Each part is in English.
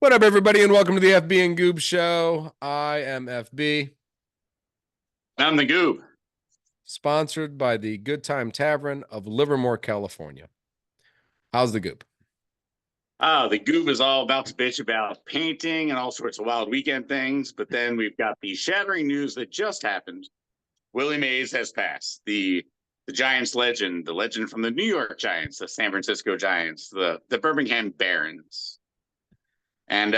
What up, everybody, and welcome to the FB and Goob Show. I am FB, I'm the Goob. sponsored by the Good Time Tavern of Livermore, California. How's the Goob? Oh, the Goob is all about to bitch about painting and all sorts of wild weekend things. But then we've got the shattering news that just happened. Willie Mays has passed. The Giants legend, the legend from the New York Giants, the San Francisco Giants, the Birmingham Barons. And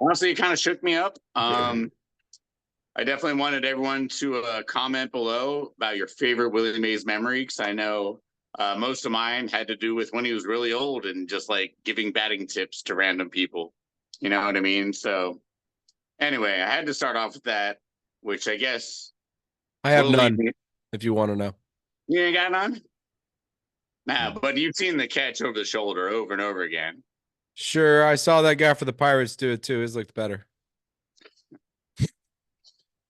honestly, it kind of shook me up. I definitely wanted everyone to comment below about your favorite Willie Mays memory, because I know most of mine had to do with when he was really old and just like giving batting tips to random people. You know what I mean? So anyway, I had to start off with that, which I guess I have none, if you want to know. You ain't got none? Nah, but you've seen the catch over the shoulder over and over again. Sure, I saw that guy for the Pirates do it too. His looked better.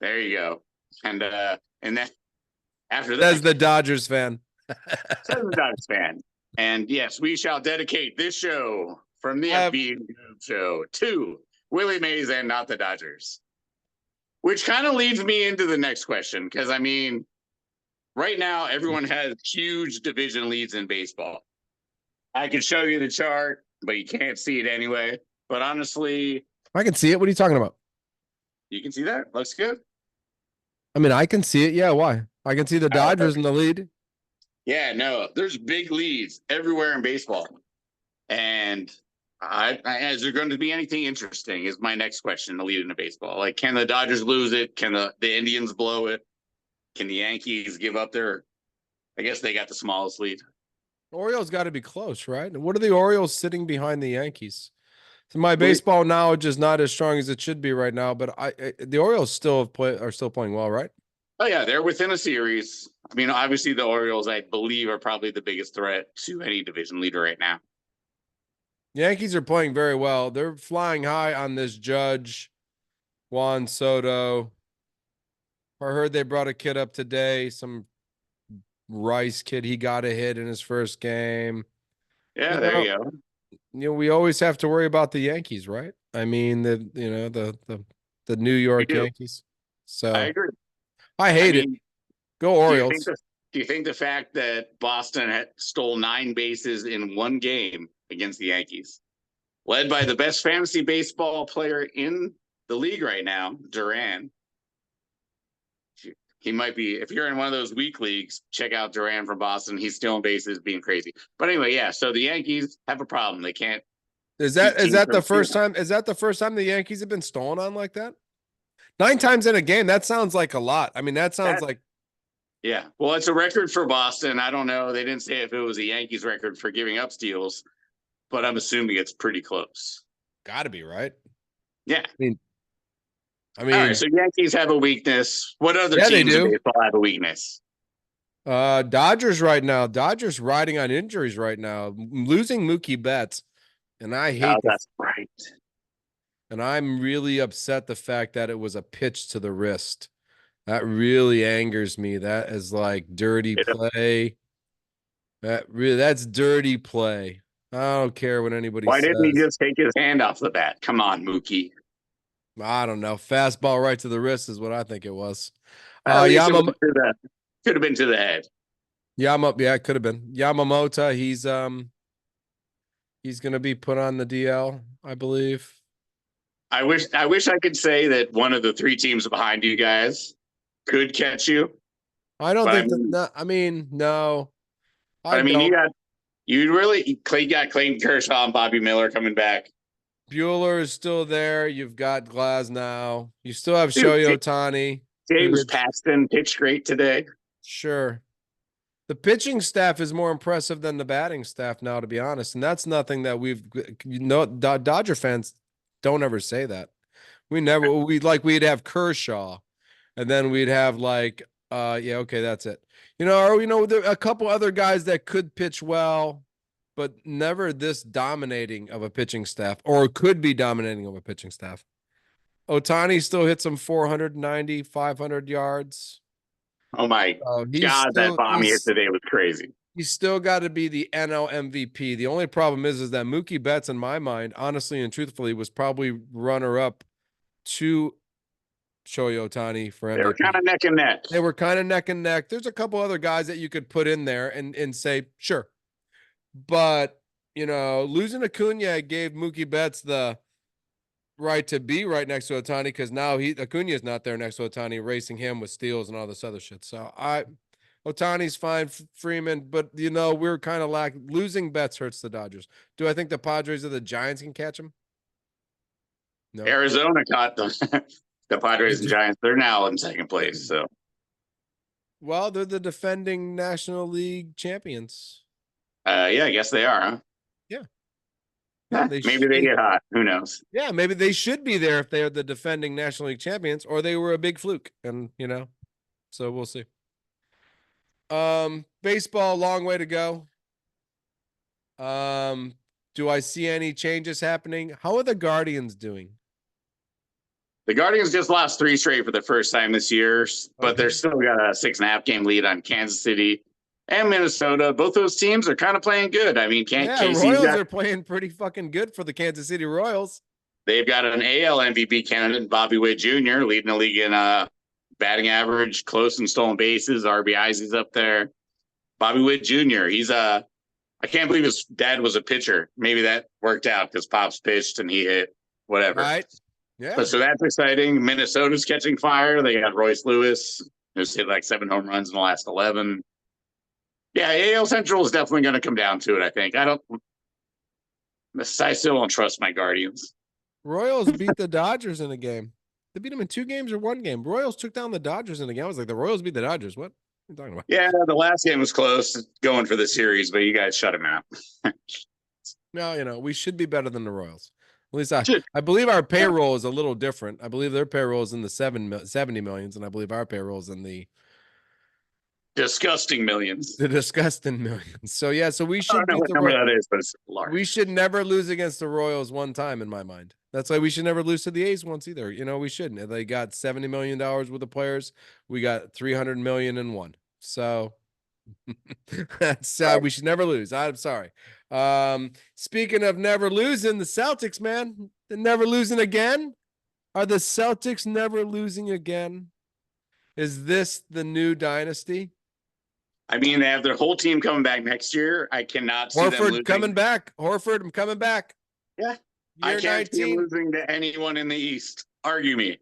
There you go. And then after that, that's the Dodgers fan. Says the Dodgers fan. And yes, we shall dedicate this show from the FB show to Willie Mays and not the Dodgers. Which kind of leads me into the next question, because I mean, right now everyone has huge division leads in baseball. I can show you the chart, but you can't see it anyway. But honestly, I can see it. What are you talking about? You can see that? Looks good. I mean, I can see it. Yeah, why? I can see the Dodgers in the lead. Yeah, no, there's big leads everywhere in baseball. And is there going to be anything interesting is my next question to lead into baseball. Like, can the Dodgers lose it? Can the Indians blow it? Can the Yankees give up their, I guess they got the smallest lead. Orioles got to be close, right? What are the Orioles sitting behind the Yankees? So my baseball knowledge is not as strong as it should be right now, but the Orioles are still playing well, right? Oh yeah, they're within a series. I mean, obviously the Orioles, I believe, are probably the biggest threat to any division leader right now. Yankees are playing very well. They're flying high on this Judge, Juan Soto. I heard they brought a kid up today, some Rice kid. He got a hit in his first game. Yeah, there you go. We always have to worry about the Yankees, right? I mean, the New York Yankees. So I agree. I hate it. Go Orioles. Do you think the fact that Boston stole 9 bases in one game against the Yankees, led by the best fantasy baseball player in the league right now, Duran? He might be, if you're in one of those weak leagues, check out Duran from Boston. He's stealing bases, being crazy. But anyway, yeah. So the Yankees have a problem. They can't. Is that the first time? Is that the first time the Yankees have been stolen on like that? 9 times in a game. That sounds like a lot. I mean, that sounds like. Yeah. Well, it's a record for Boston. I don't know. They didn't say if it was a Yankees record for giving up steals, but I'm assuming it's pretty close. Got to be, right? Yeah. I mean, all right, so Yankees have a weakness. What other teams in baseball have a weakness? Dodgers right now. Dodgers riding on injuries right now, losing Mookie Betts, and I hate. That's right. And I'm really upset the fact that it was a pitch to the wrist. That really angers me. That is like dirty play. That's dirty play. I don't care what anybody says. Why didn't he just take his hand off the bat? Come on, Mookie. I don't know. Fastball right to the wrist is what I think it was. Could have been to the head. Yeah, it could have been. Yamamoto, he's gonna be put on the DL, I believe. I wish I could say that one of the 3 teams behind you guys could catch you. I don't think no. You got Clayton Kershaw and Bobby Miller coming back. Bueller is still there. You've got Glasnow. You still have Shohei Ohtani. James Paxton pitched great today. Sure. The pitching staff is more impressive than the batting staff now, to be honest. And that's nothing that Dodger fans don't ever say that. We'd have Kershaw, and then we'd have that's it. A couple other guys that could pitch well, but never this dominating of a pitching staff, or could be dominating of a pitching staff. Ohtani still hits some 490, 500 yards. Oh my God, that bomb yesterday was crazy. He's still got to be the NL MVP. The only problem is that Mookie Betts, in my mind, honestly and truthfully, was probably runner up to Shohei Ohtani for They were kind MVP. of neck and neck. They were kind of neck and neck. There's a couple other guys that you could put in there and say, sure. But, losing Acuna gave Mookie Betts the right to be right next to Ohtani because now Acuna is not there next to Ohtani, racing him with steals and all this other shit. So Otani's fine, Freeman, but we're kind of losing Betts hurts the Dodgers. Do I think the Padres or the Giants can catch him? No. Arizona caught the Padres and Giants. They're now in second place. So, well, they're the defending National League champions. yeah, I guess they are, huh? Yeah. Maybe they get hot. Who knows? Yeah, maybe they should be there if they are the defending National League champions, or they were a big fluke, and so we'll see. Baseball, long way to go. Do I see any changes happening? How are the Guardians doing? The Guardians just lost 3 straight for the first time this year, but they're still got a 6.5 game lead on Kansas City and Minnesota. Both those teams are kind of playing good. I mean, Royals are playing pretty fucking good for the Kansas City Royals. They've got an AL MVP candidate, Bobby Witt Jr., leading the league in batting average, close and stolen bases, RBIs. He's up there. Bobby Witt Jr. I can't believe his dad was a pitcher. Maybe that worked out because Pops pitched and he hit whatever. Right. Yeah. But so that's exciting. Minnesota's catching fire. They got Royce Lewis, who's hit like 7 home runs in the last 11. Yeah, AL Central is definitely going to come down to it, I think. I still don't trust my Guardians. Royals beat the Dodgers in a game. They beat them in 2 games or 1 game. Royals took down the Dodgers in a game. I was like, the Royals beat the Dodgers. What are you talking about? Yeah, the last game was close going for the series, but you guys shut him out. No, we should be better than the Royals. At least I believe our payroll is a little different. I believe their payroll is in the 70 millions, and I believe our payroll is in the disgusting millions. The disgusting millions. So yeah, so we should I don't know what number that is, but it's large. We should never lose against the Royals one time in my mind. That's why we should never lose to the A's once either. We shouldn't. They got $70 million with the players. We got $300 million in one. So that's we should never lose. I'm sorry. Speaking of never losing, the Celtics, man, they're never losing again. Are the Celtics never losing again? Is this the new dynasty? I mean, they have their whole team coming back next year. I cannot see them losing. Coming back. Horford, I'm coming back. Yeah. I can't see them losing to anyone in the East. Argue me.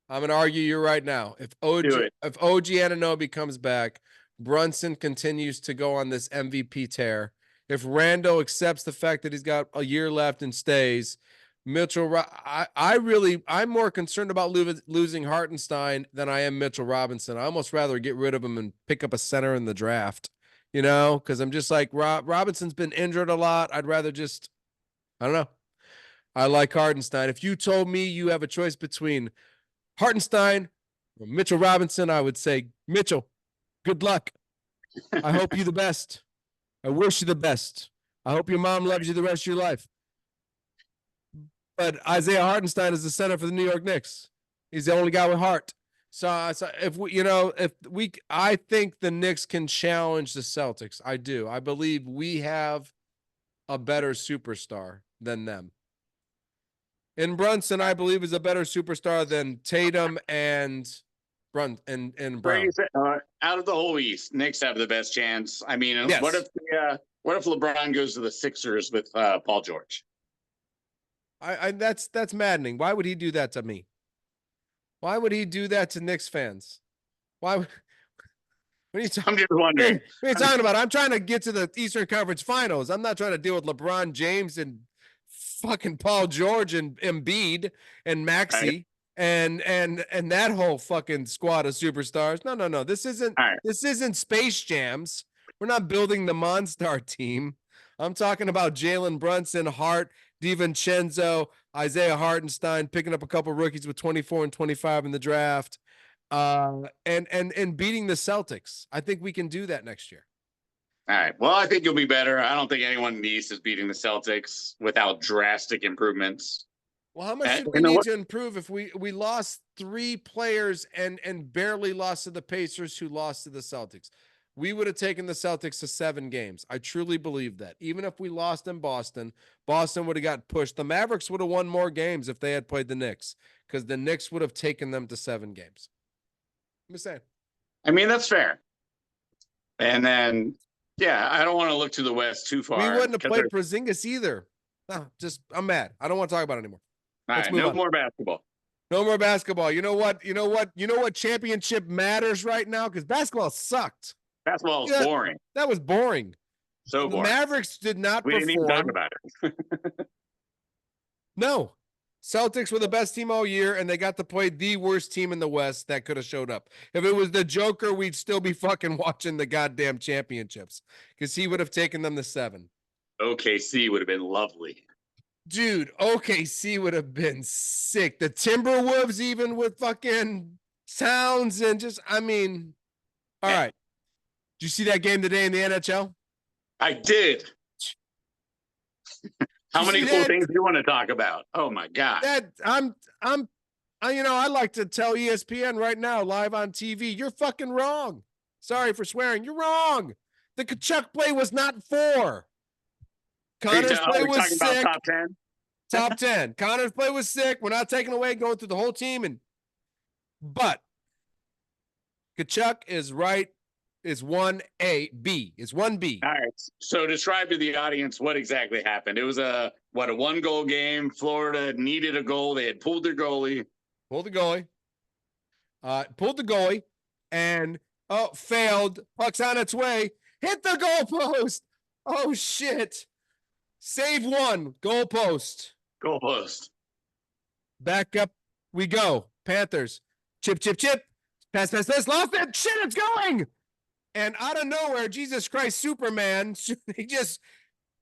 I'm going to argue you right now. If OG Anunoby comes back, Brunson continues to go on this MVP tear. If Randall accepts the fact that he's got a year left and stays, Mitchell, I'm more concerned about losing Hartenstein than I am Mitchell Robinson. I almost rather get rid of him and pick up a center in the draft, because I'm just like, Robinson's been injured a lot. I'd rather just, I don't know. I like Hartenstein. If you told me you have a choice between Hartenstein or Mitchell Robinson, I would say, Mitchell, good luck. I hope you the best. I wish you the best. I hope your mom loves you the rest of your life. But Isaiah Hartenstein is the center for the New York Knicks. He's the only guy with heart. So I think the Knicks can challenge the Celtics. I do. I believe we have a better superstar than them. And Brunson, I believe, is a better superstar than Tatum and Brown. Out of the whole East, Knicks have the best chance. I mean, yes. What if LeBron goes to the Sixers with Paul George? That's maddening. Why would he do that to me? Why would he do that to Knicks fans? Why? I'm just wondering. What are you talking about? I'm trying to get to the Eastern Conference Finals. I'm not trying to deal with LeBron James and fucking Paul George and Embiid and Maxey and that whole fucking squad of superstars. No. This isn't Space Jams. We're not building the Monstar team. I'm talking about Jalen Brunson, Hart, DiVincenzo, Isaiah Hartenstein, picking up a couple rookies with 24 and 25 in the draft, and beating the Celtics. I think we can do that next year. All right. Well, I think you'll be better. I don't think anyone in the East is beating the Celtics without drastic improvements. Well, how much did we need to improve if we lost 3 players and barely lost to the Pacers, who lost to the Celtics? we would have taken the Celtics to 7 games. I truly believe that. Even if we lost in Boston, Boston would have got pushed. The Mavericks would have won more games if they had played the Knicks, because the Knicks would have taken them to 7 games. I'm just saying. I mean, that's fair. And then, yeah, I don't want to look to the West too far. We wouldn't have played Porzingis either. No, I'm mad. I don't want to talk about it anymore. All right, no more basketball. No more basketball. You know what? You know what championship matters right now? Because basketball sucked. Basketball is boring. That was boring. So boring. The Mavericks did not perform. We didn't even talk about it. No. Celtics were the best team all year, and they got to play the worst team in the West that could have showed up. If it was the Joker, we'd still be fucking watching the goddamn championships, because he would have taken them to 7. OKC would have been lovely. Dude, OKC would have been sick. The Timberwolves, even with fucking Towns, and just, I mean, all right. Did you see that game today in the NHL? I did. How many cool things do you want to talk about? Oh my God. I like to tell ESPN right now, live on TV, you're fucking wrong. Sorry for swearing. You're wrong. The Kachuk play was not 4. Connor's play was sick. Top 10? Top 10. Connor's play was sick. We're not taking away, going through the whole team. But Kachuk is right. Is 1A, is 1B. All right. So describe to the audience what exactly happened. It was a 1-goal game. Florida needed a goal. They had pulled their goalie. Pulled the goalie. And failed. Puck's on its way. Hit the goalpost. Oh shit. Save 1. Goalpost. Back up we go. Panthers. Chip. Pass. Lost it. Shit, it's going. And out of nowhere, Jesus Christ, Superman, he just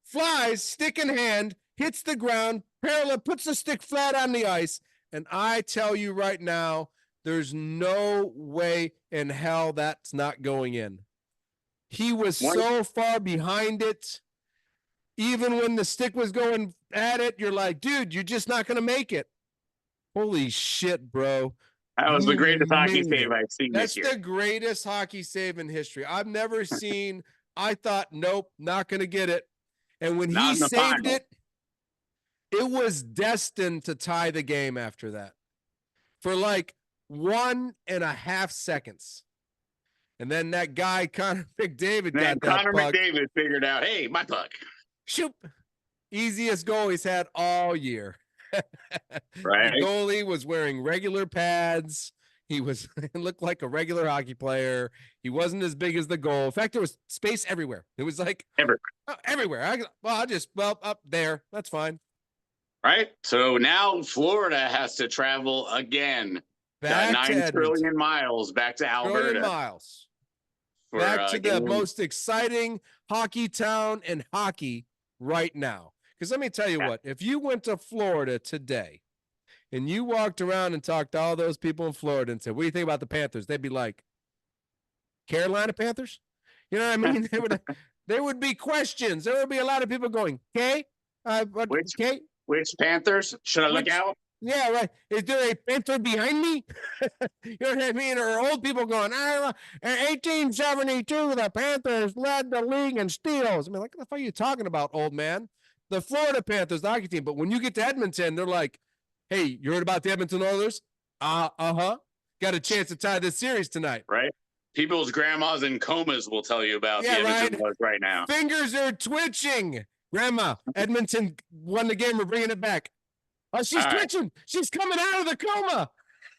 flies, stick in hand, hits the ground, parallel, puts the stick flat on the ice. And I tell you right now, there's no way in hell that's not going in. He was so far behind it. Even when the stick was going at it, you're like, dude, you're just not going to make it. Holy shit, bro. That was the greatest hockey save I've seen this year. That's the greatest hockey save in history. I've never seen. I thought, nope, not going to get it. And when he saved it, it was destined to tie the game after that for like 1.5 seconds. And then that guy, Connor McDavid, got that Connor puck. McDavid figured out, hey, my puck. Shoot. Easiest goal he's had all year. Right. The goalie was wearing regular pads. He looked like a regular hockey player. He wasn't as big as the goal. In fact, there was space everywhere. It was like everywhere. Up there. That's fine. Right. So now Florida has to travel again. Back 9 trillion miles back to Alberta. Back to the most exciting hockey town in hockey right now. Because let me tell you what, if you went to Florida today and you walked around and talked to all those people in Florida and said, what do you think about the Panthers? They'd be like, Carolina Panthers? You know what I mean? There would be questions. There would be a lot of people going, okay? Which Panthers? Should I look out? Yeah, right. Is there a Panther behind me? You know what I mean? Or old people going, in 1872, the Panthers led the league in steals. I mean, like, what the fuck are you talking about, old man? The Florida Panthers, the hockey team. But when you get to Edmonton, they're like, hey, you heard about the Edmonton Oilers? Uh-huh. Got a chance to tie this series tonight. Right. People's grandmas in comas will tell you about the Edmonton Oilers right now. Fingers are twitching. Grandma, Edmonton won the game. We're bringing it back. Oh, she's twitching. She's coming out of the coma.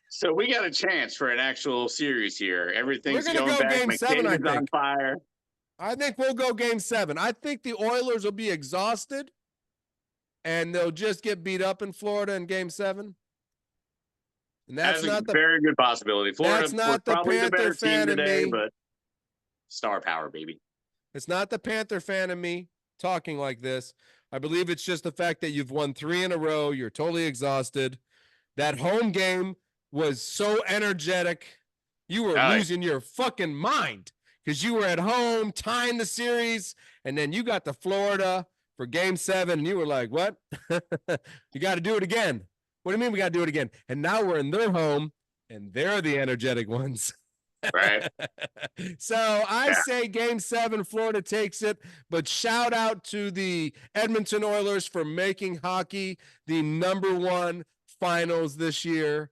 So we got a chance for an actual series here. Everything's going to go back. Game 7, I think. On fire. I think we'll go Game 7. I think the Oilers will be exhausted, and they'll just get beat up in Florida in Game 7. And that's not the very good possibility. Florida, that's not the probably Panther the better fan team today, of me. but star power, baby. It's not the Panther fan of me talking like this. I believe it's just the fact that you've won 3 in a row. You're totally exhausted. That home game was so energetic. You were losing your fucking mind because you were at home tying the series, and then you got to Florida for Game 7, and you were like, what? You got to do it again. What do you mean we got to do it again? And now we're in their home, and they're the energetic ones. Right. So I Yeah. say game 7, Florida takes it, but shout out to the Edmonton Oilers for making hockey the #1 finals this year,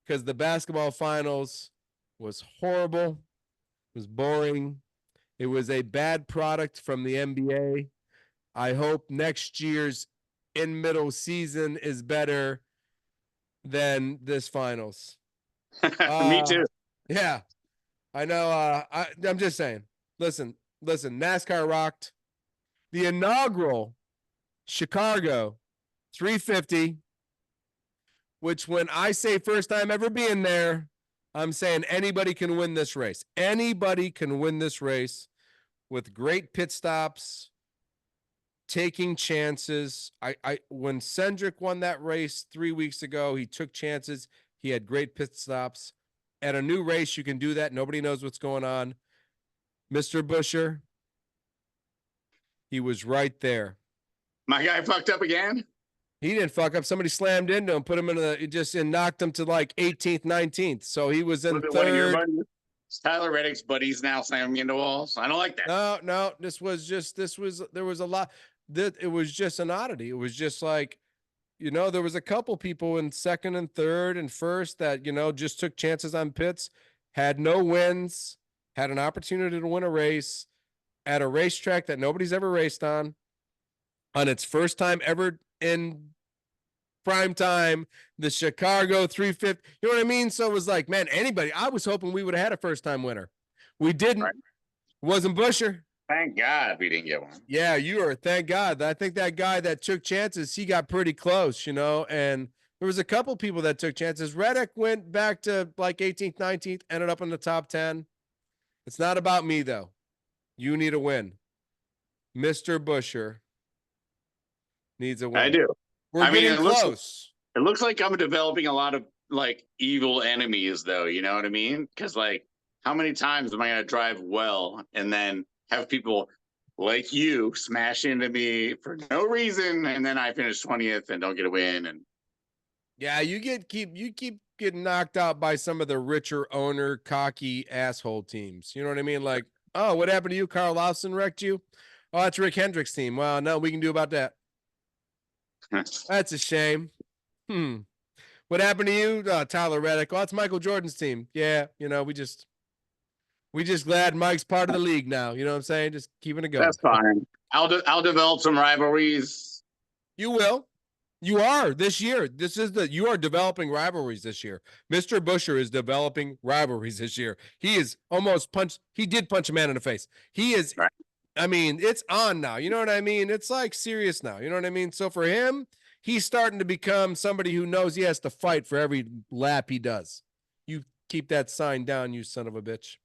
because the basketball finals was horrible, was boring. It was a bad product from the NBA. I hope next year's in middle season is better than this finals. Me too. Yeah, I know. I'm just saying. Listen, NASCAR rocked. The inaugural Chicago 350, which when I say first time ever being there, I'm saying anybody can win this race. Anybody can win this race with great pit stops, taking chances. I when Cendric won that race 3 weeks ago, he took chances. He had great pit stops. At a new race, you can do that. Nobody knows what's going on. Mr. Busher, he was right there. My guy fucked up again. He didn't fuck up. Somebody slammed into him, put him in and knocked him to like 18th, 19th. So he was in Was it one of your third. buddies? Tyler Reddick's buddies now slamming into walls. I don't like that. No. There was a lot. It was just an oddity. It was just like, there was a couple people in second and third and first that, just took chances on pits, had no wins, had an opportunity to win a race at a racetrack that nobody's ever raced on its first time ever in prime time, the Chicago 350. You know what I mean? So it was like, man, anybody. I was hoping we would have had a first time winner. We didn't. Right. Wasn't Busher. Thank God we didn't get one. Yeah, you are. Thank God. I think that guy that took chances, he got pretty close, and there was a couple people that took chances. Reddick went back to like 18th, 19th, ended up in the top 10. It's not about me, though. You need a win. Mr. Busher needs a win. I do. We're getting close. It looks like I'm developing a lot of like evil enemies, though. You know what I mean? Because like, how many times am I going to drive well and then have people like you smash into me for no reason, and then I finish 20th and don't get a win? And yeah, you keep getting knocked out by some of the richer owner, cocky asshole teams. You know what I mean? Like, oh, what happened to you? Carl Lawson wrecked you. Oh, that's Rick Hendrick's team. Well, no, we can do about that. That's a shame. What happened to you, Tyler Reddick? Oh, that's Michael Jordan's team. Yeah, we just glad Mike's part of the league now. You know what I'm saying? Just keeping it going. That's fine. I'll develop some rivalries. You will. You are this year. You are developing rivalries this year. Mr. Busher is developing rivalries this year. He is he did punch a man in the face. He is, right. I mean, it's on now. You know what I mean? It's like serious now. You know what I mean? So for him, he's starting to become somebody who knows he has to fight for every lap he does. You keep that sign down, you son of a bitch.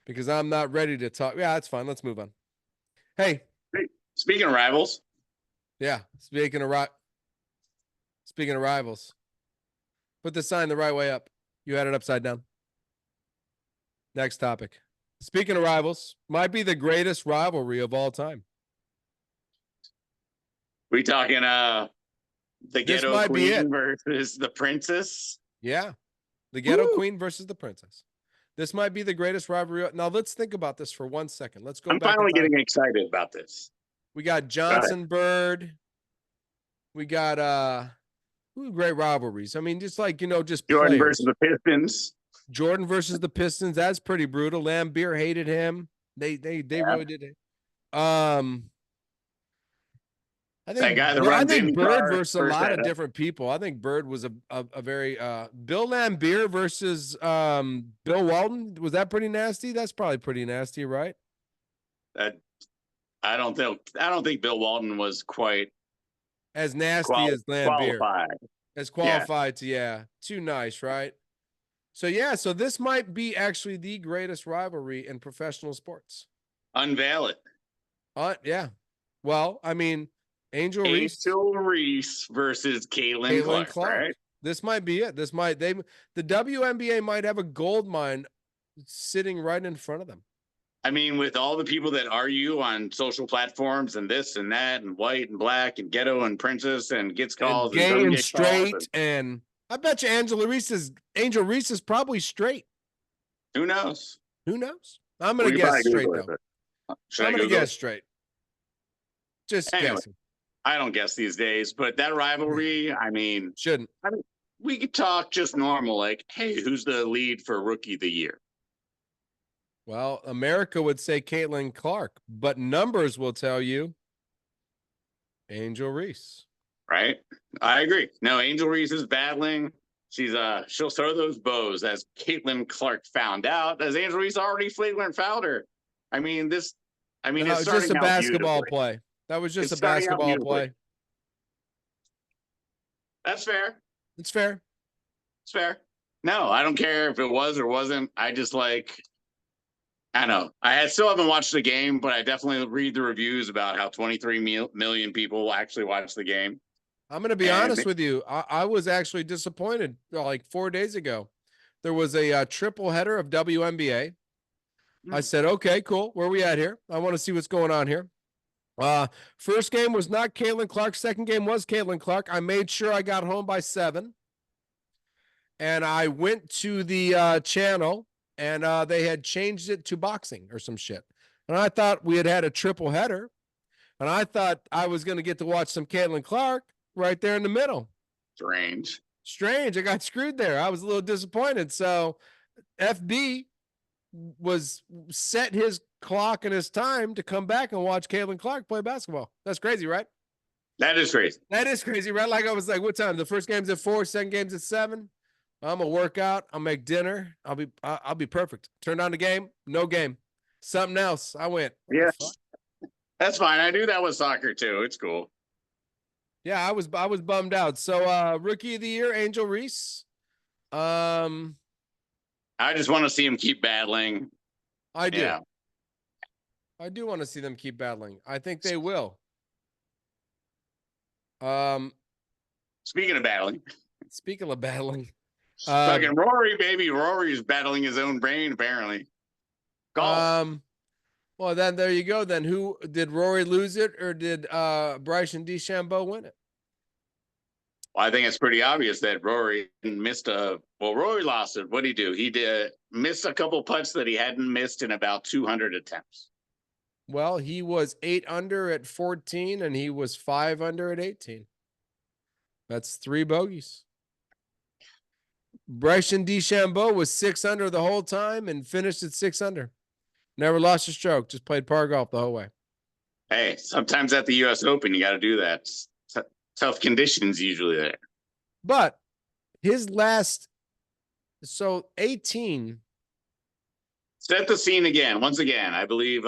Because I'm not ready to talk. Yeah, that's fine. Let's move on. Hey. Speaking of rivals. Yeah. Speaking of rivals. Put the sign the right way up. You had it upside down. Next topic. Speaking of rivals, might be the greatest rivalry of all time. We talking the Ghetto Queen versus the Princess? Yeah. The Ghetto Queen versus the Princess. This might be the greatest rivalry. Now let's think about this for 1 second. Let's go back. I'm finally getting excited about this. We got Johnson Bird. We got great rivalries. I mean, just like, just Jordan players. Versus the Pistons. Jordan versus the Pistons. That's pretty brutal. Lambeer hated him. They really did it. I think Bird versus a lot of different people. I think Bird was a very Bill Lambeer versus Bill Walton. Was that pretty nasty? That's probably pretty nasty, right? I don't think Bill Walton was quite as nasty as Lambeer. Qualified. Too nice, right? So this might be actually the greatest rivalry in professional sports. Unveil it. Yeah. Well, I mean, Angel Reese versus Caitlin Clark. Right? This might be it. The WNBA might have a gold mine sitting right in front of them. I mean, with all the people that argue on social platforms and this and that and white and black and ghetto and princess and gets calls and gay and straight and I bet you Angel Reese is probably straight. Who knows? Who knows? I'm gonna We can guess probably straight Google it, though. but should I I'm gonna Google guess it? straight. Just Anyway, guessing. I don't guess these days, but that rivalry, Shouldn't. I mean, we could talk just normal, like, hey, who's the lead for rookie of the year? Well, America would say Caitlin Clark, but numbers will tell you Angel Reese. Right? I agree. No, Angel Reese is battling. She'll throw those bows, as Caitlin Clark found out, as Angel Reese already flagrant fouled her. No, It's it's just a starting out basketball beautifully. play. That was just It's a starting out basketball beautifully. play. That's fair. It's fair. It's fair. No, I don't care if it was or wasn't. I don't know. Still haven't watched the game, but I definitely read the reviews about how 23 million people actually watch the game. I'm going to be And honest with you. I was actually disappointed like 4 days ago. There was a triple header of WNBA. I said, okay, cool. Where are we at here? I want to see what's going on here. First game was not Caitlin Clark. Second game was Caitlin Clark. I made sure I got home by 7. And I went to the channel, and they had changed it to boxing or some shit. And I thought we had a triple header. And I thought I was going to get to watch some Caitlin Clark right there in the middle. Strange. I got screwed there. I was a little disappointed. So FB was set his clock and his time to come back and watch Caitlin Clark play basketball. That's crazy, right? that is crazy. That is crazy, right? Like I was like, what time? The first game's at 4, second game's at 7. I'm gonna work out. I'll make dinner. I'll be perfect. Turn on the game. No game. Something else. I went. Yeah, that's fine. I do that with soccer too. It's cool. Yeah, I was bummed out. So rookie of the year, Angel Reese. I just want to see him keep battling. I do. Yeah. I do want to see them keep battling. I think they will. Speaking of battling, Speaking of battling, fucking Rory, baby, Rory's battling his own brain apparently. Golf. Well, then there you go. Then who did Rory lose it, or did Bryson DeChambeau win it? Well, I think it's pretty obvious that Rory Rory lost it. What did he do? He missed a couple putts that he hadn't missed in about 200 attempts. Well, he was 8 under at 14, and he was 5 under at 18. That's 3 bogeys. Bryson DeChambeau was 6 under the whole time and finished at 6 under. Never lost a stroke. Just played par golf the whole way. Hey, sometimes at the U.S. Open, you got to do that. Tough conditions usually there. But his last, so 18. Set the scene again. Once again, I believe.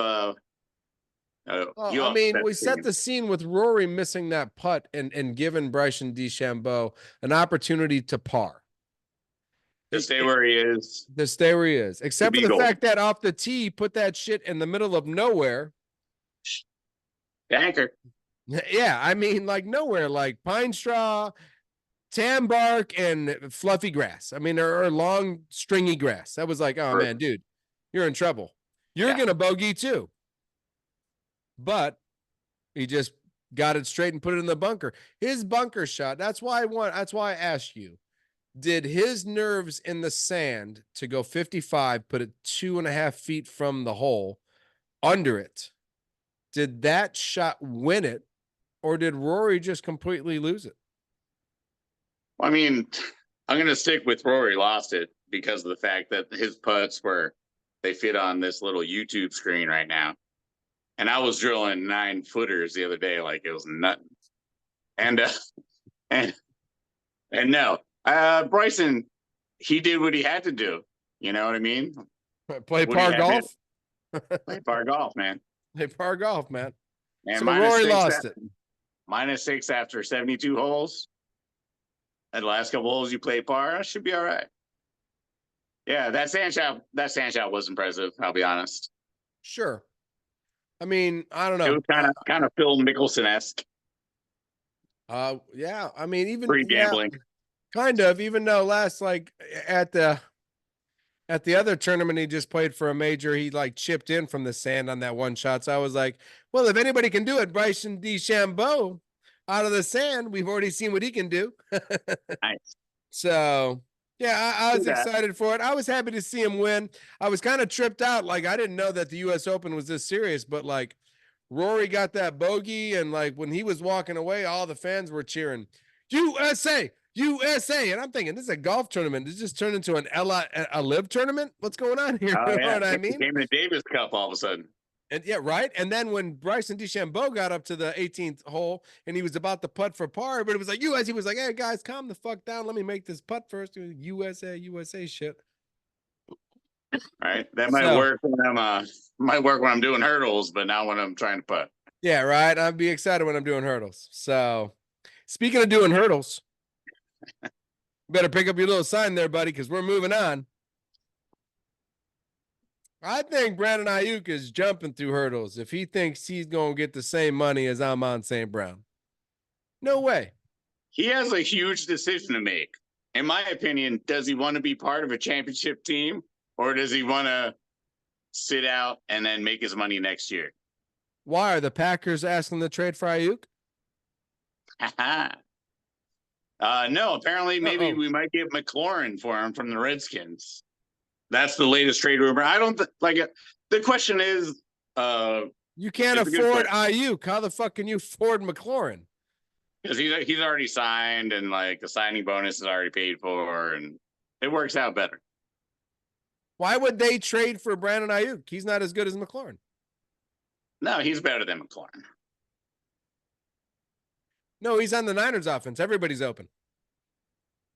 We set the scene with Rory missing that putt and giving Bryson DeChambeau an opportunity to par. To stay where he is. To stay where he is. Except for the fact that off the tee, put that shit in the middle of nowhere. Anchor. Yeah, I mean, like nowhere, like pine straw, tan bark, and fluffy grass. I mean, or long, stringy grass. That was like, oh, man, dude, you're in trouble. You're going to bogey too. But he just got it straight and put it in the bunker. His bunker shot, that's why I asked you, did his nerves in the sand to go 55, put it 2.5 feet from the hole, under it, did that shot win it, or did Rory just completely lose it? I mean, I'm going to stick with Rory lost it because of the fact that his putts they fit on this little YouTube screen right now. And I was drilling 9-footers the other day, like it was nothing. And no, Bryson, he did what he had to do. You know what I mean? Play par golf. Play par golf, man. Play par golf, man. And so Rory lost it. -6 after 72 holes. And the last couple holes you play par, should be all right. Yeah, that sand shot was impressive. I'll be honest. Sure. I mean, I don't know. It was kind of Phil Mickelson-esque. Yeah. I mean, even pre-gambling. Yeah, kind of. Even though last, like at the other tournament he just played for a major, he like chipped in from the sand on that one shot. So I was like, well, if anybody can do it, Bryson DeChambeau out of the sand, we've already seen what he can do. Nice. So Yeah, I Do was that. excited for it. I was happy to see him win. I was kind of tripped out. Like, I didn't know that the US Open was this serious, but like Rory got that bogey, and like when he was walking away, all the fans were cheering, USA, USA. And I'm thinking, this is a golf tournament. This just turned into a live tournament. What's going on here? Oh You know yeah, what I it mean? became the Davis Cup all of a sudden. And yeah, right. And then when Bryson DeChambeau got up to the 18th hole and he was about to putt for par, but it was like US, he was like, hey guys, calm the fuck down. Let me make this putt first. USA, USA shit. Right, that might So work when I'm doing hurdles, but not when I'm trying to putt. yeah, right. I'd be excited when I'm doing hurdles. So speaking of doing hurdles, better pick up your little sign there, buddy, because we're moving on. I think Brandon Ayuk is jumping through hurdles if he thinks he's going to get the same money as Amon St. Brown. No way. He has a huge decision to make. In my opinion, does he want to be part of a championship team, or does he want to sit out and then make his money next year? Why are the Packers asking the trade for Ayuk? No, apparently maybe we might get McLaurin for him from the Redskins. That's the latest trade rumor. I don't like it. The question is, you can't afford Ayuk. How the fuck can you afford McLaurin? Because he's already signed, and like the signing bonus is already paid for, and it works out better. Why would they trade for Brandon Ayuk? He's not as good as McLaurin. No, he's better than McLaurin. No, he's on the Niners offense. Everybody's open.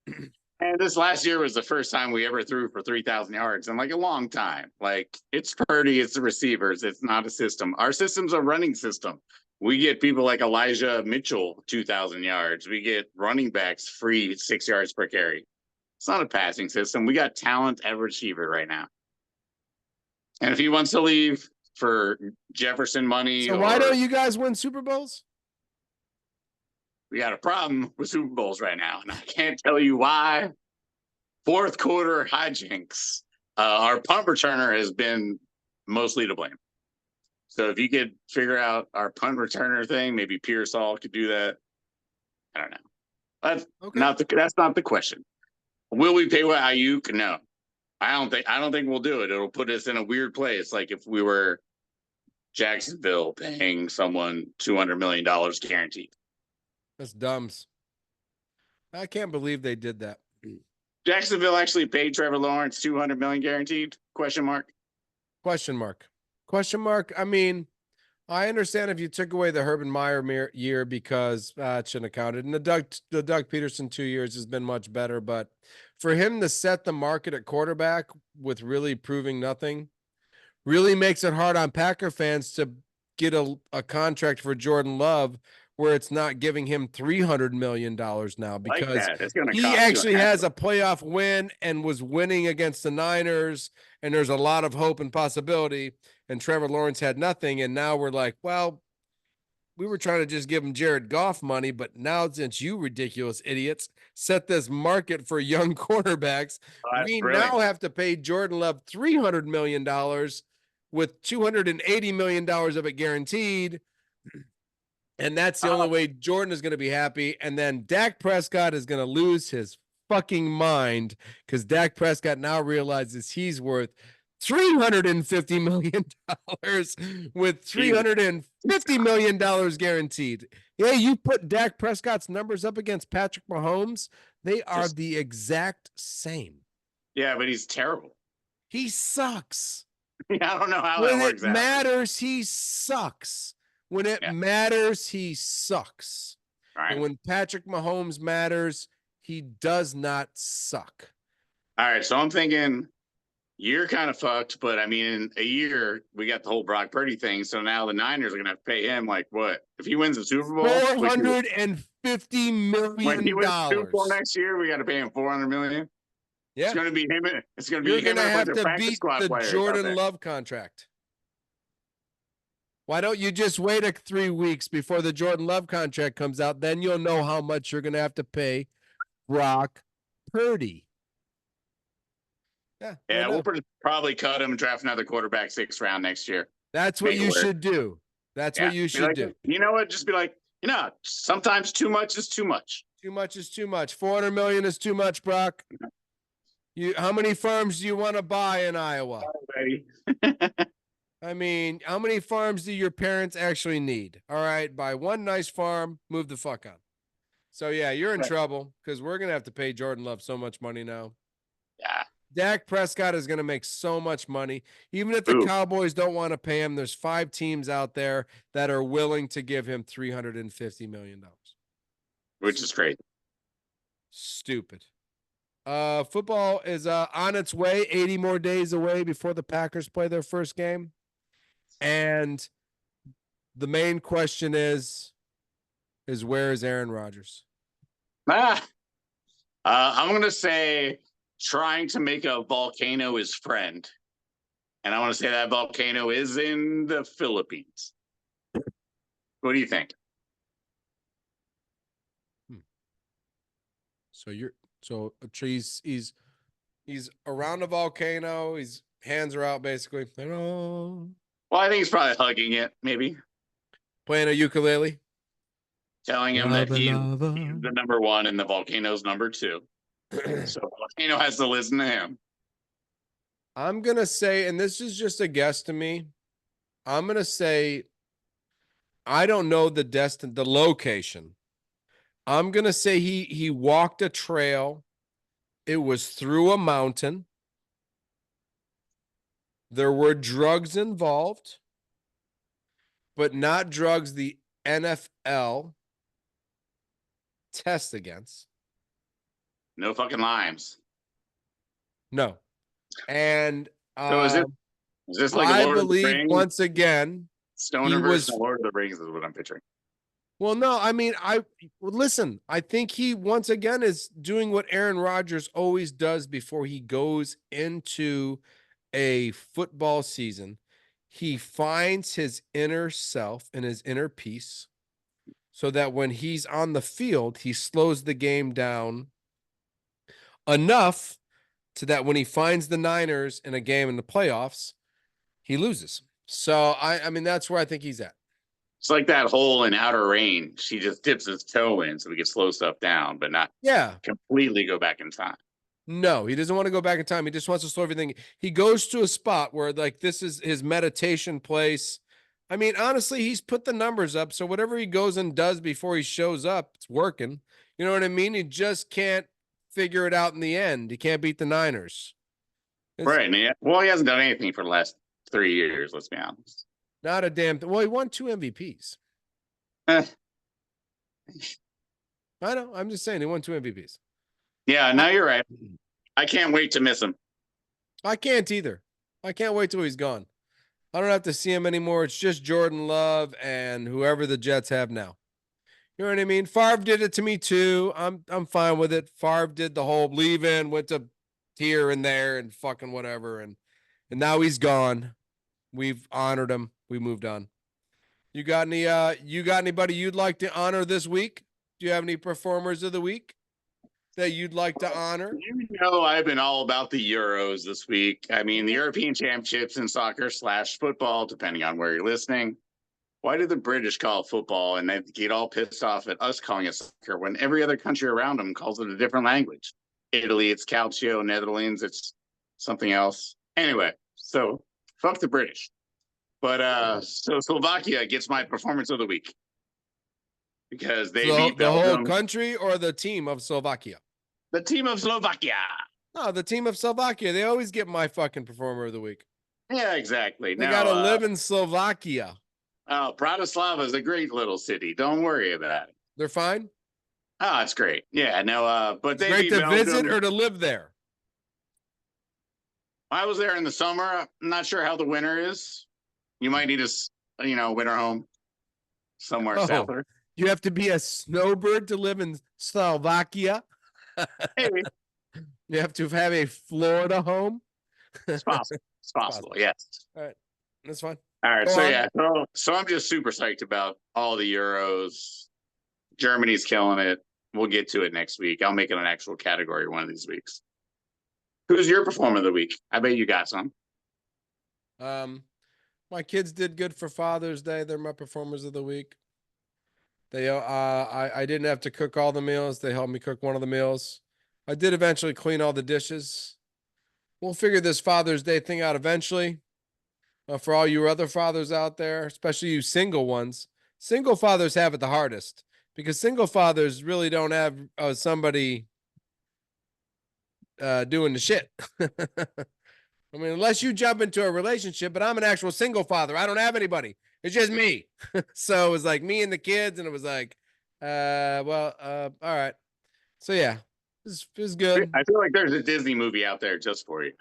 And this last year was the first time we ever threw for 3,000 yards in like a long time. Like, it's Purdy, it's the receivers, it's not a system. Our system's a running system. We get people like Elijah Mitchell 2,000 yards. We get running backs free 6 yards per carry. It's not a passing system. We got talent at receiver right now. And if he wants to leave for Jefferson money, so why don't you guys win Super Bowls? We got a problem with Super Bowls right now, and I can't tell you why. Fourth quarter hijinks. Our punt returner has been mostly to blame. So if you could figure out our punt returner thing, maybe Pearsall could do that. I don't know. That's not the question. Will we pay what Ayuk? No. I don't think we'll do it. It'll put us in a weird place. Like if we were Jacksonville paying someone $200 million guaranteed. That's dumbs. I can't believe they did that. Jacksonville actually paid Trevor Lawrence $200 million guaranteed? Question mark. I mean, I understand if you took away the Urban Meyer year because it shouldn't have counted, and the Doug Peterson 2 years has been much better. But for him to set the market at quarterback with really proving nothing really makes it hard on Packer fans to get a contract for Jordan Love where it's not giving him $300 million now, because he actually has a playoff win and was winning against the Niners, and there's a lot of hope and possibility, and Trevor Lawrence had nothing, and now we're like, well, we were trying to just give him Jared Goff money, but now since you ridiculous idiots set this market for young quarterbacks, we now have to pay Jordan Love $300 million with $280 million of it guaranteed. And that's the only way Jordan is going to be happy. And then Dak Prescott is going to lose his fucking mind because Dak Prescott now realizes he's worth $350 million with $350 million guaranteed. Yeah, you put Dak Prescott's numbers up against Patrick Mahomes, they are the exact same. Yeah, but he's terrible. He sucks. Yeah, I don't know how that works. When it matters, he sucks. When it matters, he sucks. Right. And when Patrick Mahomes matters, he does not suck. All right, so I'm thinking you're kind of fucked, but I mean, in a year, we got the whole Brock Purdy thing, so now the Niners are going to have to pay him, like, what? If he wins the Super Bowl? $450 million. When he wins the Super Bowl next year, we got to pay him $400 million? Yeah. It's going to be him. It's going to be You're going to have to beat the Jordan Love contract. Why don't you just wait 3 weeks before the Jordan Love contract comes out? Then you'll know how much you're going to have to pay Brock Purdy. Yeah, we'll probably cut him and draft another quarterback 6th round next year. That's what you should do. That's what you should do. You know what? Just be like, sometimes too much is too much. Too much is too much. $400 million is too much, Brock. How many farms do you want to buy in Iowa? Ready? I mean, how many farms do your parents actually need? All right, buy one nice farm, move the fuck on. So yeah, you're in trouble because we're gonna have to pay Jordan Love so much money now. Yeah. Dak Prescott is gonna make so much money. Even if the Ooh, Cowboys don't want to pay him, there's 5 teams out there that are willing to give him $350 million. which is crazy. Stupid. Football is on its way, 80 more days away before the Packers play their first game. And the main question is where is Aaron Rodgers? Ah, I'm going to say trying to make a volcano his friend. And I want to say that volcano is in the Philippines. What do you think? So he's around a volcano. His hands are out basically. Hello. Well, I think he's probably hugging it, maybe. Playing a ukulele. Telling him that he's the number one and the volcano's number 2. So volcano has to listen to him. I'm gonna say, and this is just a guess to me, I'm gonna say I don't know the location. I'm gonna say he walked a trail. It was through a mountain. There were drugs involved, but not drugs the NFL tests against. No fucking limes. No. And So is this like I Lord of the believe Rings? once again, Stoner version of Lord of the Rings is what I'm picturing. well, no, I mean, listen, I think he once again is doing what Aaron Rodgers always does before he goes into a football season. He finds his inner self and his inner peace so that when he's on the field, he slows the game down enough to that when he finds the Niners in a game in the playoffs, he loses. So I mean, that's where I think he's at. It's like that hole in Outer Range. He just dips his toe in so we can slow stuff down, but not completely go back in time. No, he doesn't want to go back in time. He just wants to slow everything. He goes to a spot where like this is his meditation place. I mean, honestly, he's put the numbers up. So whatever he goes and does before he shows up, it's working. You know what I mean? He just can't figure it out in the end. He can't beat the Niners. Right. Yeah. Well, he hasn't done anything for the last 3 years, let's be honest. Not a damn thing. Well, he won 2 MVPs. Eh. I know. I'm just saying he won 2 MVPs. Yeah, no, you're right. I can't wait to miss him. I can't either. I can't wait till he's gone. I don't have to see him anymore. It's just Jordan Love and whoever the Jets have now. You know what I mean? Favre did it to me too. I'm fine with it. Favre did the whole leave in, went to here and there and fucking whatever, and now he's gone. We've honored him. We moved on. You got anybody you'd like to honor this week? Do you have any performers of the week that you'd like to honor? You know, I've been all about the Euros this week. I mean, the European Championships in soccer / football, depending on where you're listening. Why do the British call it football and they get all pissed off at us calling it soccer when every other country around them calls it a different language? Italy, it's calcio. Netherlands, it's something else. Anyway, so fuck the British. But so Slovakia gets my performance of the week because they beat the whole Belgium. country or the team of Slovakia? The team of Slovakia. No, the team of Slovakia. They always get my fucking performer of the week. Yeah, exactly. They got to live in Slovakia. Oh, Bratislava is a great little city. Don't worry about it. They're fine. Oh, it's great. Yeah, no, but they great beat to Belgium. visit or to live there. I was there in the summer. I'm not sure how the winter is. You might need a winter home somewhere souther. You have to be a snowbird to live in Slovakia. Maybe. You have to have a Florida home. It's possible. It's possible. Yes. All right, that's fine. All right. Go So on. yeah. So I'm just super psyched about all the Euros. Germany's killing it. We'll get to it next week. I'll make it an actual category one of these weeks. Who's your performer of the week? I bet you got some. My kids did good for Father's Day. They're my performers of the week. They I didn't have to cook all the meals. They helped me cook one of the meals. I did eventually clean all the dishes. we'll figure this Father's Day thing out eventually. For all you other fathers out there, especially you single ones, single fathers have it the hardest because single fathers really don't have somebody doing the shit. I mean, unless you jump into a relationship, but I'm an actual single father. I don't have anybody. It's just me. So it was like me and the kids, and it was like, all right. So yeah, it was good. I feel like there's a Disney movie out there just for you.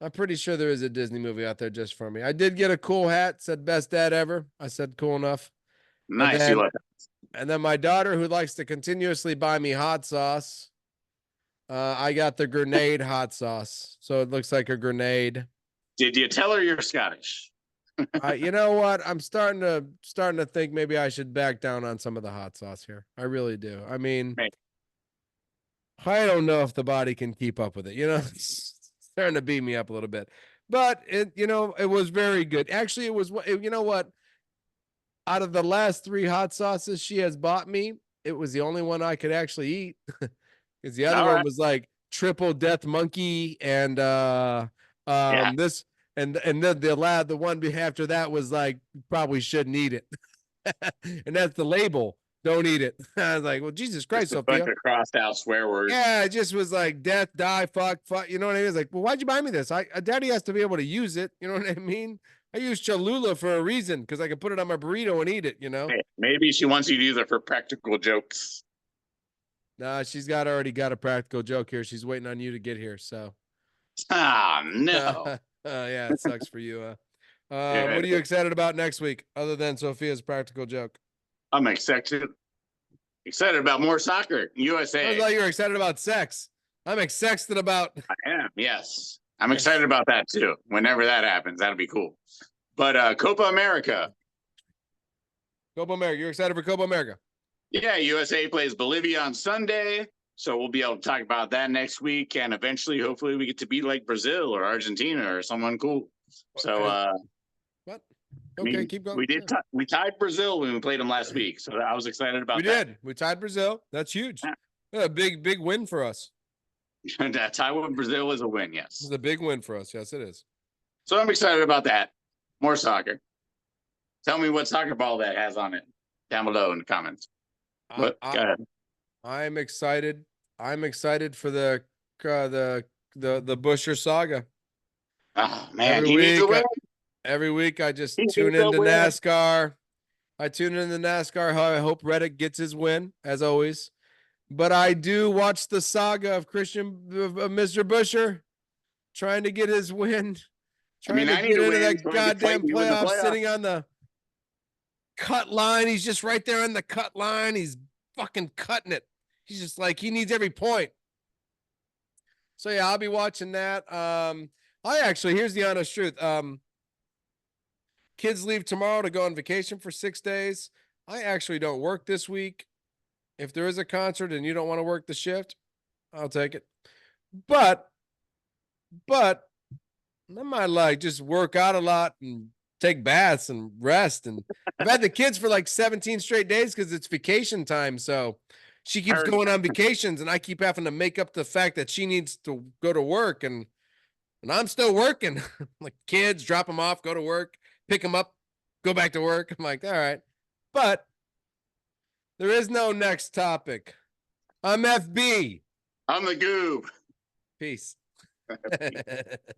I'm pretty sure there is a Disney movie out there just for me. I did get a cool hat, said best dad ever. I said cool enough. Nice. You like And then my daughter, who likes to continuously buy me hot sauce, I got the grenade hot sauce. So it looks like a grenade. Did you tell her you're Scottish? You know what? I'm starting to think maybe I should back down on some of the hot sauce here. I really do. I mean, Right. I don't know if the body can keep up with it. You know, it's starting to beat me up a little bit. But it was very good. Actually, it was. You know what? Out of the last 3 hot sauces she has bought me, it was the only one I could actually eat. Because the other one was like triple death monkey and this and then the one after that was like probably shouldn't eat it. And that's the label. Don't eat it. I was like, well, Jesus Christ, Just a Sophia. bunch of crossed out swear words. Yeah, it just was like death, die, fuck. You know what I mean? It's like, well, why'd you buy me this? Daddy has to be able to use it. You know what I mean? I use Cholula for a reason because I can put it on my burrito and eat it. You know? Hey, maybe she wants you to use it for practical jokes. Nah, she's already got a practical joke here. She's waiting on you to get here. So. Ah, no. Yeah, it sucks for you. Yeah. What are you excited about next week, other than Sophia's practical joke? I'm excited about more soccer. I USA. thought you were excited about sex. I'm excited about. I am. Yes. I'm excited about that too. Whenever that happens, that'll be cool. But Copa America. Copa America. You're excited for Copa America? Yeah, USA plays Bolivia on Sunday. So we'll be able to talk about that next week. And eventually, hopefully, we get to beat like Brazil or Argentina or someone cool. So what? Okay, keep going. We tied Brazil when we played them last week. So I was excited about that. We did. We tied Brazil. That's huge. Yeah. A big win for us. That tie with Brazil was a win, yes. It's a big win for us. Yes, it is. So I'm excited about that. More soccer. Tell me what soccer ball that has on it down below in the comments. Go ahead. I'm excited. I'm excited for the Busher saga. Oh man, he needs a win. Every week I just tune into NASCAR. I tune into NASCAR. I hope Reddick gets his win, as always. But I do watch the saga of Mr. Busher trying to get his win. Trying to get into that goddamn playoff, sitting on the cut line. He's just right there on the cut line. He's fucking cutting it. He's just like, he needs every point. So yeah, I'll be watching that. Here's the honest truth. Kids leave tomorrow to go on vacation for 6 days. I actually don't work this week. If there is a concert and you don't want to work the shift, I'll take it. But I might like just work out a lot and take baths and rest. And I've had the kids for like 17 straight days because it's vacation time. So she keeps going on vacations and I keep having to make up the fact that she needs to go to work and I'm still working. Like kids, drop them off, go to work, pick them up, go back to work. I'm like, all right. But there is no next topic. I'm FB. I'm the Goob. Peace.